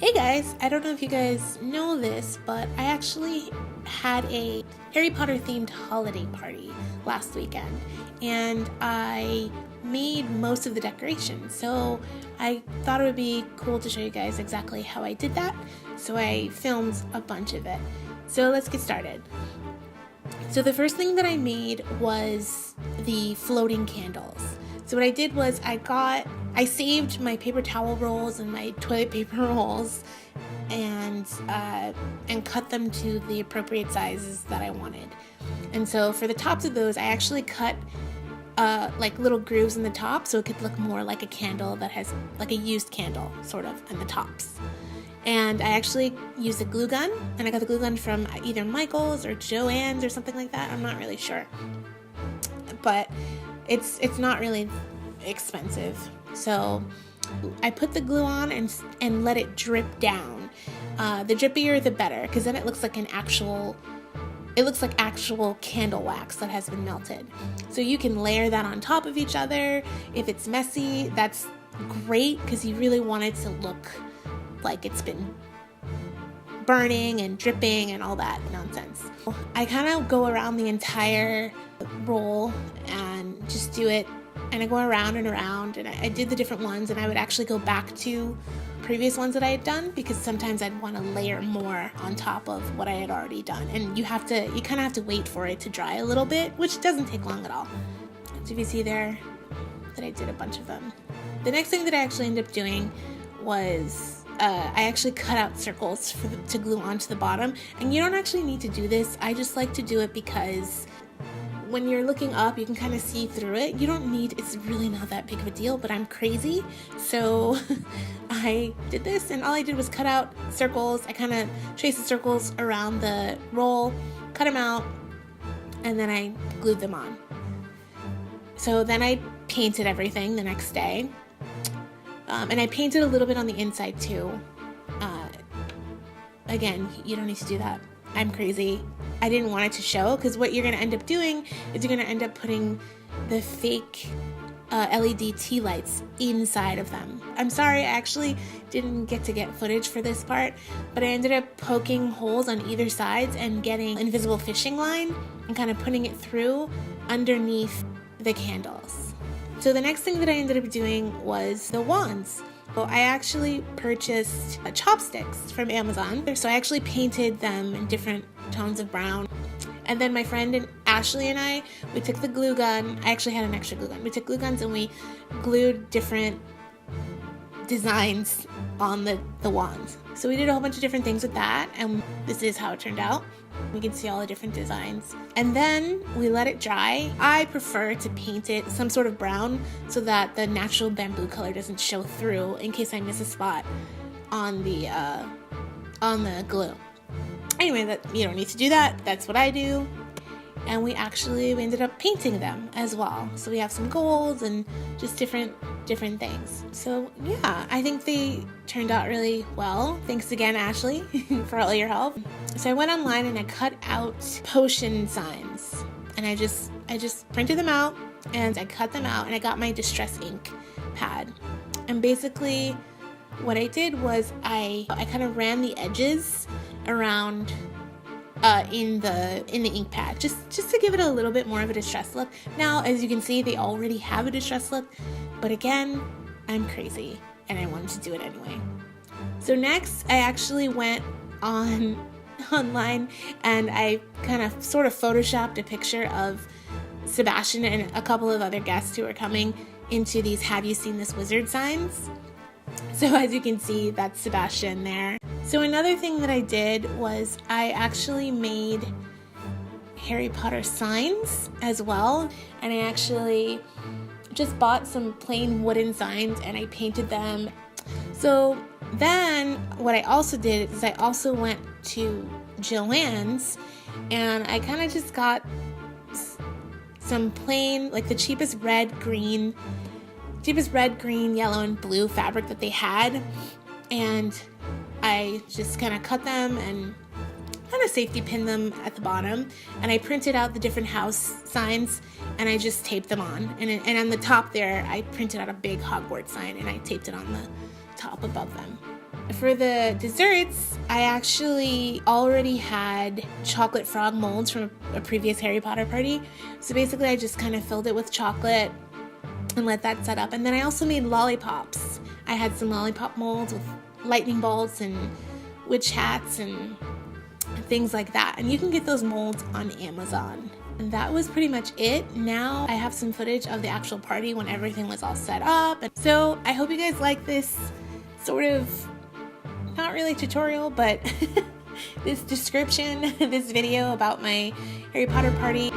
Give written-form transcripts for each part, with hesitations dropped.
Hey guys, I don't know if you guys know this, but I actually had a Harry Potter themed holiday party last weekend, and I made most of the decorations. So I thought it would be cool to show you guys exactly how I did that. So I filmed a bunch of it. So let's get started. So the first thing that I made was the floating candles. So what I did was I saved my paper towel rolls and my toilet paper rolls and cut them to the appropriate sizes that I wanted. And so for the tops of those, I actually cut like little grooves in the top so it could look more like a candle that has like a used candle sort of in the tops. And I actually used a glue gun, and I got the glue gun from either Michael's or Joann's or something like that. I'm not really sure, but it's not really expensive. So I put the glue on and let it drip down. The drippier the better, because then it looks like actual candle wax that has been melted. So you can layer that on top of each other. If it's messy, that's great, because you really want it to look like it's been burning and dripping and all that nonsense. I kind of go around the entire roll and just do it, and I go around and around, and I did the different ones, and I would actually go back to previous ones that I had done, because sometimes I'd want to layer more on top of what I had already done, and you kind of have to wait for it to dry a little bit, which doesn't take long at all. So if you see there that I did a bunch of them. The next thing that I actually ended up doing was I actually cut out circles to glue onto the bottom, and you don't actually need to do this. I just like to do it because when you're looking up, you can kind of see through it. It's really not that big of a deal, but I'm crazy, so I did this, and all I did was cut out circles. I kind of traced the circles around the roll, cut them out, and then I glued them on. So then I painted everything the next day. And I painted a little bit on the inside too. Again, you don't need to do that. I'm crazy. I didn't want it to show, because what you're going to end up doing is you're going to end up putting the fake LED tea lights inside of them. I'm sorry, I actually didn't get footage for this part, but I ended up poking holes on either sides and getting invisible fishing line and kind of putting it through underneath the candles. So the next thing that I ended up doing was the wands. Well, I actually purchased chopsticks from Amazon. So I actually painted them in different tones of brown. And then my friend Ashley and we took the glue gun. I actually had an extra glue gun. We took glue guns and we glued different designs on the wands. So we did a whole bunch of different things with that, and this is how it turned out. We can see all the different designs. And then we let it dry. I prefer to paint it some sort of brown so that the natural bamboo color doesn't show through in case I miss a spot on the glue. Anyway, you don't need to do that. That's what I do. And we ended up painting them as well. So we have some golds and just different things. So yeah, I think they turned out really well. Thanks again, Ashley, for all your help. So I went online and I cut out potion signs, and I just printed them out and I cut them out, and I got my distress ink pad. And basically what I did was I kind of ran the edges around in the ink pad, just to give it a little bit more of a distressed look. Now, as you can see, they already have a distressed look, but again, I'm crazy and I wanted to do it anyway. So next, I actually went online and I kind of sort of photoshopped a picture of Sebastian and a couple of other guests who are coming into these "Have you seen this wizard" signs. So as you can see, that's Sebastian there. So another thing that I did was I actually made Harry Potter signs as well, and I actually just bought some plain wooden signs and I painted them. So then what I also did is I also went to Joann's and I kind of just got some plain, like the cheapest red, green, yellow, and blue fabric that they had, and I just kind of cut them and kind of safety pinned them at the bottom, and I printed out the different house signs and I just taped them on, and on the top there I printed out a big Hogwarts sign and I taped it on the top above them. For the desserts, I actually already had chocolate frog molds from a previous Harry Potter party. So basically I just kind of filled it with chocolate and let that set up. And then I also made lollipops. I had some lollipop molds with lightning bolts and witch hats and things like that. And you can get those molds on Amazon. And that was pretty much it. Now I have some footage of the actual party when everything was all set up. And so I hope you guys like this sort of, not really tutorial, but this description, this video about my Harry Potter party.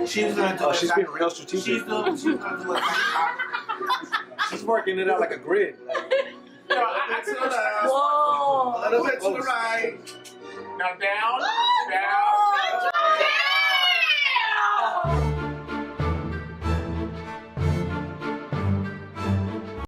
She's gonna do she's being real strategic. She's gonna do it. She's working it out like a grid. Whoa! A little bit to the right. Now down, down.